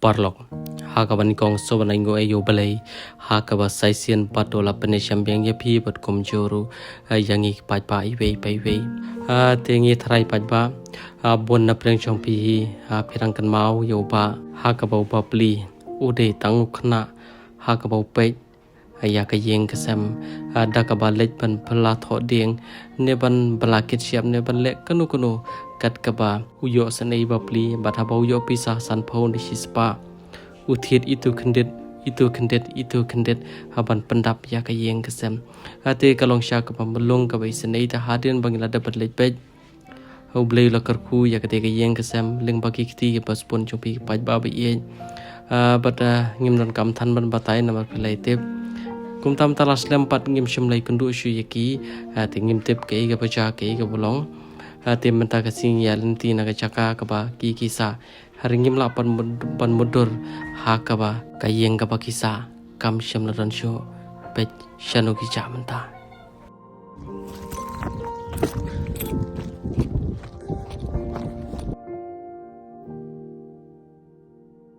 parlok hakaban kong sobanango ayo balay hakaba saisian patola penesiam yang ya pi bat komjoru yangi pajpa iwe paiwe tengi tharai pajba bon na preng chong pi pirangkan mau yo ba hakaba ba pli ude tangu khna hakaba pe ya ka yeng kasam da ka ba lej ban phala tho ding ne ban balakit siap ne ban le kanu kanu kat ka ba uyo sanei ba pli ba tha ba uyo pisa san phone di spa uthit itu kendet haban pendap ya ka yeng kasam ate kalong sha ka pamlong ka bai sanei ta hadin bangila dapat lej pe au blei la karku ya ka te ka yeng kasam ling ba ki ti ba spon chopi pa ba ba ye bata ngim don kam than ban batai na ma pelai tep kum tam talas lempat ngim shimlai kundu shu yaki te ngim tep ke ga bacha ke ga bolong te menta ka sing ya lenti na ka chaka ka ba ki kisa haringim la pan mudur ha ka ba ka yeng ka ba kisa kam shimla ran shu pe shanu ki cha menta